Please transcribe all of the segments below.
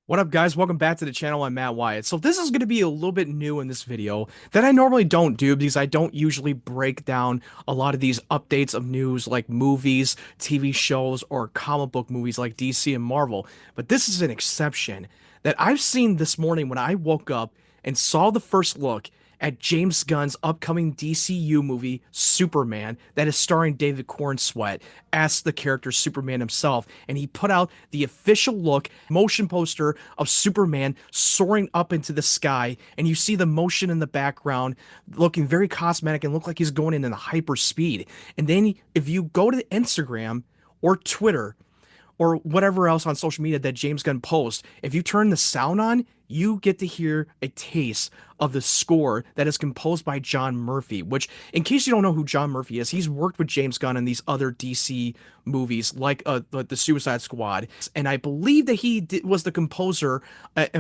What up, guys? Welcome back to the channel. I'm Matt Wyatt. So this is going to be a little bit new in this video that I normally don't do because I don't usually break down a lot of these updates of news like movies, TV shows, or comic book movies like DC and Marvel. But this is an exception that I've seen this morning when I woke up and saw the first look at James Gunn's upcoming DCU movie, Superman, that is starring David Cornsweet as the character Superman himself. And he put out the official look motion poster of Superman soaring up into the sky. And you see the motion in the background looking very cosmetic and look like he's going in hyper speed. And then if you go to Instagram or Twitter, or whatever else on social media that James Gunn posts, if you turn the sound on, you get to hear a taste of the score that is composed by John Murphy, which, in case you don't know who John Murphy is, he's worked with James Gunn in these other DC movies like the Suicide Squad. And I believe that was the composer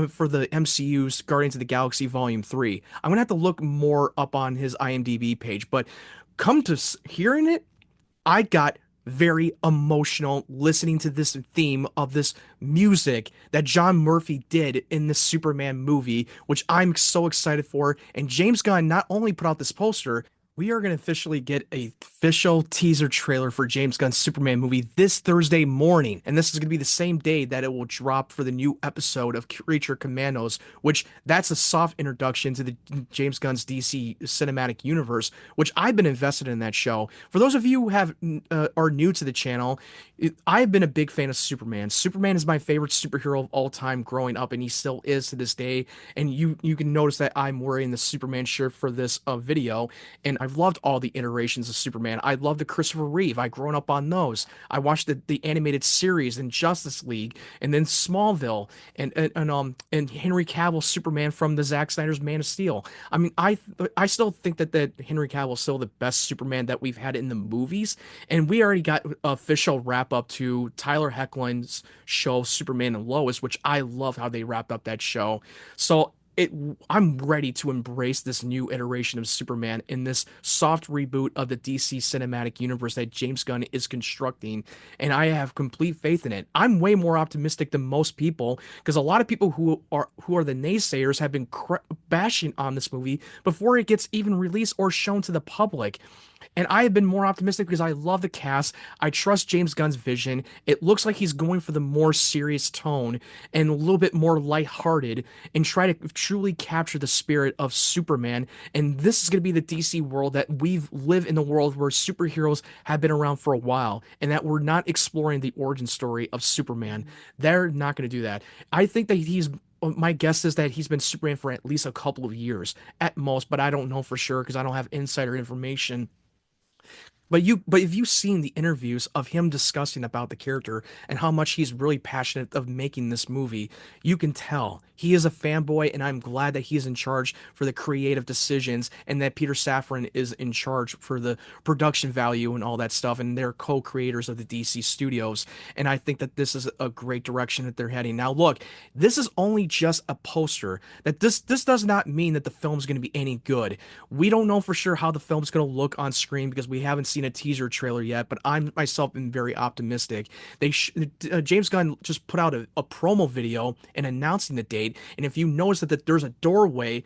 for the MCU's Guardians of the Galaxy Volume 3. I'm going to have to look more up on his IMDb page, but come to hearing it, I got very emotional listening to this theme of this music that John Murphy did in the Superman movie, which I'm so excited for. And James Gunn not only put out this poster, we are going to officially get a official teaser trailer for James Gunn's Superman movie this Thursday morning. And this is going to be the same day that it will drop for the new episode of Creature Commandos, which that's a soft introduction to the James Gunn's DC cinematic universe, which I've been invested in that show. For those of you who have are new to the channel, I've been a big fan of Superman. Superman is my favorite superhero of all time growing up, and he still is to this day. And you can notice that I'm wearing the Superman shirt for this video, and I've loved all the iterations of Superman. I love the Christopher Reeve. I've grown up on those. I watched the animated series in Justice League, and then Smallville, and Henry Cavill Superman from the Zack Snyder's Man of Steel. I mean, I still think that Henry Cavill is still the best Superman that we've had in the movies, and we already got official wrap up to Tyler Hoechlin's show Superman and Lois, which I love how they wrapped up that show. So it I'm ready to embrace this new iteration of Superman in this soft reboot of the DC cinematic universe that James Gunn is constructing, and I have complete faith in it. I'm way more optimistic than most people because a lot of people who are the naysayers have been bashing on this movie before it gets even released or shown to the public. And I have been more optimistic because I love the cast. I trust James Gunn's vision. It looks like he's going for the more serious tone and a little bit more lighthearted and try to truly capture the spirit of Superman. And this is going to be the DC world that we've lived in, the world where superheroes have been around for a while and that we're not exploring the origin story of Superman. They're not going to do that. I think that my guess is that he's been Superman for at least a couple of years at most, but I don't know for sure because I don't have insider information. But if you've seen the interviews of him discussing about the character and how much he's really passionate of making this movie, you can tell he is a fanboy, and I'm glad that he's in charge for the creative decisions and that Peter Safran is in charge for the production value and all that stuff, and they're co-creators of the DC studios. And I think that this is a great direction that they're heading. Now, look, this is only just a poster. That this does not mean that the film's going to be any good. We don't know for sure how the film's going to look on screen because we haven't seen a teaser trailer yet, but I'm myself been very optimistic. James Gunn just put out a promo video and announcing the date, and if you notice that there's a doorway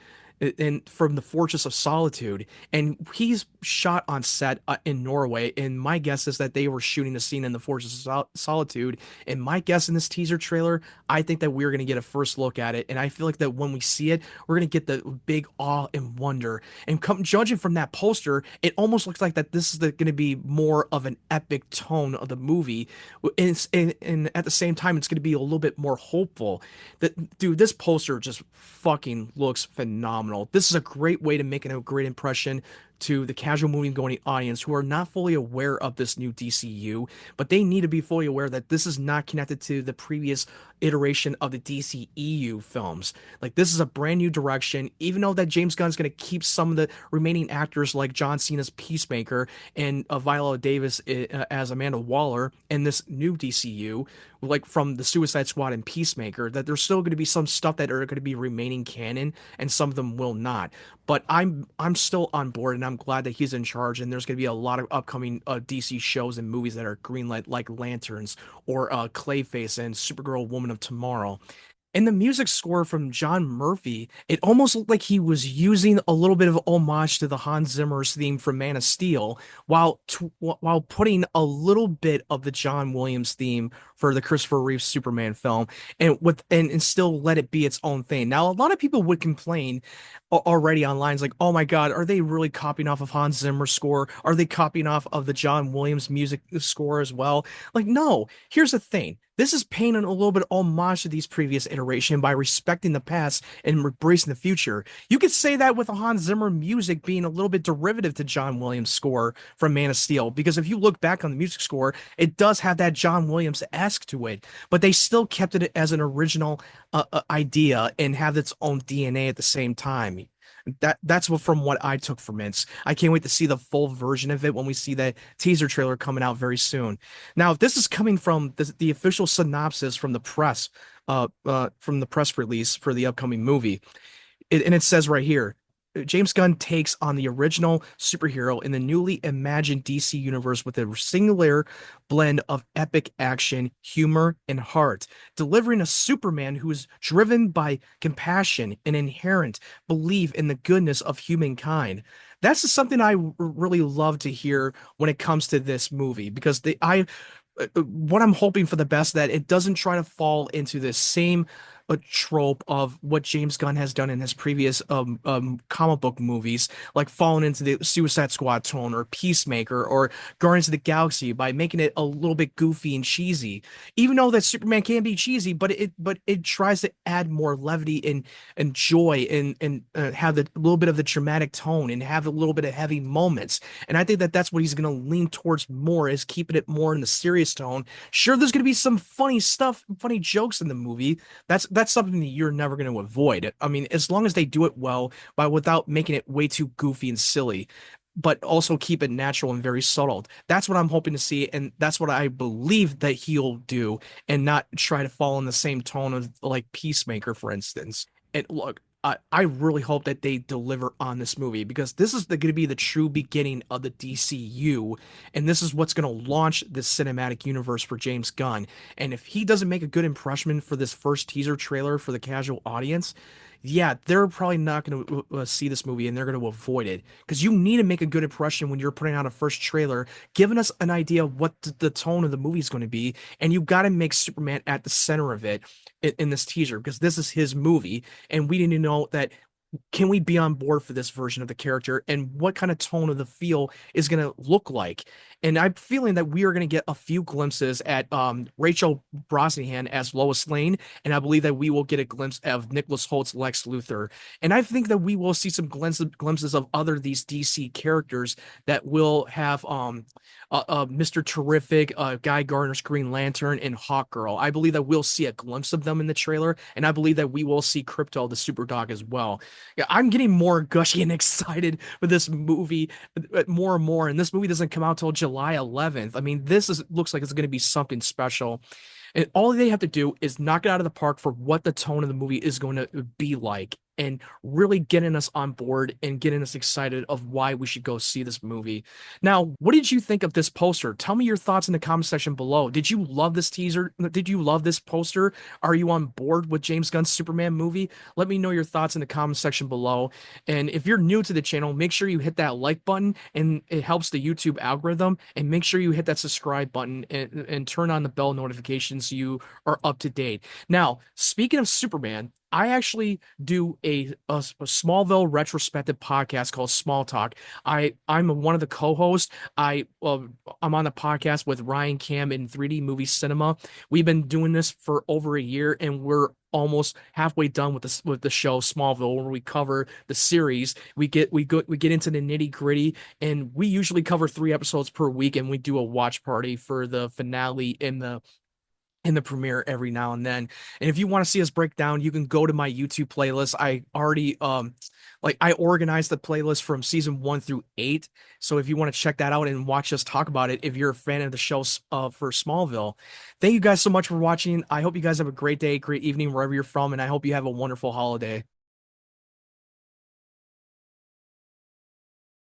from the Fortress of Solitude, and he's shot on set in Norway. And my guess is that they were shooting the scene in the Fortress of Solitude. And my guess in this teaser trailer, I think that we're gonna get a first look at it, and I feel like that when we see it, we're gonna get the big awe and wonder. And judging from that poster, it almost looks like that this is gonna be more of an epic tone of the movie, and at the same time, it's gonna be a little bit more hopeful. That dude, this poster just fucking looks phenomenal. This is a great way to make a great impression to the casual movie going audience who are not fully aware of this new DCU, but they need to be fully aware that this is not connected to the previous iteration of the DCEU films. Like, this is a brand new direction, even though that James Gunn's going to keep some of the remaining actors like John Cena's Peacemaker and Viola Davis as Amanda Waller in this new DCU, like from the Suicide Squad and Peacemaker, that there's still going to be some stuff that are going to be remaining canon and some of them will not. But I'm still on board, and I'm glad that he's in charge. And there's going to be a lot of upcoming DC shows and movies that are greenlit, like Lanterns or Clayface and Supergirl Woman of Tomorrow. In the music score from John Murphy, it almost looked like he was using a little bit of homage to the Hans Zimmer's theme from Man of Steel, while putting a little bit of the John Williams theme for the Christopher Reeve Superman film, and still let it be its own thing. Now, a lot of people would complain already online, it's like, oh my God, are they really copying off of Hans Zimmer's score? Are they copying off of the John Williams music score as well? Like, no. Here's the thing. This is paying a little bit of homage to these previous iteration by respecting the past and embracing the future. You could say that with the Hans Zimmer music being a little bit derivative to John Williams' score from Man of Steel, because if you look back on the music score, it does have that John Williams-esque to it, but they still kept it as an original idea and have its own DNA at the same time. That's what from what I took from it. I can't wait to see the full version of it when we see that teaser trailer coming out very soon. Now, if this is coming from the official synopsis from the press release for the upcoming movie, and it says right here, James Gunn takes on the original superhero in the newly imagined DC universe with a singular blend of epic action, humor, and heart, delivering a Superman who is driven by compassion and inherent belief in the goodness of humankind. That's just something I really love to hear when it comes to this movie, because what I'm hoping for the best, that it doesn't try to fall into the same a trope of what James Gunn has done in his previous comic book movies, like falling into the Suicide Squad tone or Peacemaker or Guardians of the Galaxy by making it a little bit goofy and cheesy. Even though that Superman can be cheesy, but it tries to add more levity and joy and have a little bit of the dramatic tone and have a little bit of heavy moments. And I think that that's what he's going to lean towards more, is keeping it more in the serious tone. Sure, there's going to be some funny stuff, funny jokes in the movie. That's something that you're never going to avoid. I mean, as long as they do it well, by without making it way too goofy and silly, but also keep it natural and very subtle. That's what I'm hoping to see, and that's what I believe that he'll do, and not try to fall in the same tone of like Peacemaker, for instance. And look, I really hope that they deliver on this movie, because this is going to be the true beginning of the DCU, and this is what's going to launch this cinematic universe for James Gunn. And if he doesn't make a good impression for this first teaser trailer for the casual audience, yeah, they're probably not going to see this movie, and they're going to avoid it, because you need to make a good impression when you're putting out a first trailer, giving us an idea of what the tone of the movie is going to be, and you got to make Superman at the center of it in this teaser, because this is his movie, and we need to know that, can we be on board for this version of the character, and what kind of tone of the feel is going to look like. And I'm feeling that we are going to get a few glimpses at Rachel Brosnahan as Lois Lane, and I believe that we will get a glimpse of Nicholas Holt's Lex Luthor, and I think that we will see some glimpses of other these DC characters that will have Mr. Terrific, Guy Gardner's Green Lantern, and Hawkgirl. I believe that we'll see a glimpse of them in the trailer, and I believe that we will see Crypto the Superdog as well. Yeah, I'm getting more gushy and excited for this movie more and more, and this movie doesn't come out till July 11th. I mean, looks like it's going to be something special. And all they have to do is knock it out of the park for what the tone of the movie is going to be like, and really getting us on board and getting us excited of why we should go see this movie. Now, what did you think of this poster? Tell me your thoughts in the comment section below. Did you love this teaser? Did you love this poster? Are you on board with James Gunn's Superman movie? Let me know your thoughts in the comment section below. And if you're new to the channel, make sure you hit that like button, and it helps the YouTube algorithm. And make sure you hit that subscribe button, and turn on the bell notifications so you are up to date. Now, speaking of Superman, I actually do a Smallville retrospective podcast called Small Talk. I'm one of the co-hosts. I'm on the podcast with Ryan Cam in 3D Movie Cinema. We've been doing this for over a year, and we're almost halfway done with the show Smallville, where we cover the series. We get into the nitty gritty, and we usually cover 3 episodes per week, and we do a watch party for the finale in the premiere every now and then. And if you want to see us break down, you can go to my YouTube playlist. I already I organized the playlist from season 1 through 8. So if you want to check that out and watch us talk about it, if you're a fan of the show for Smallville. Thank you guys so much for watching. I hope you guys have a great day, great evening, wherever you're from, and I hope you have a wonderful holiday.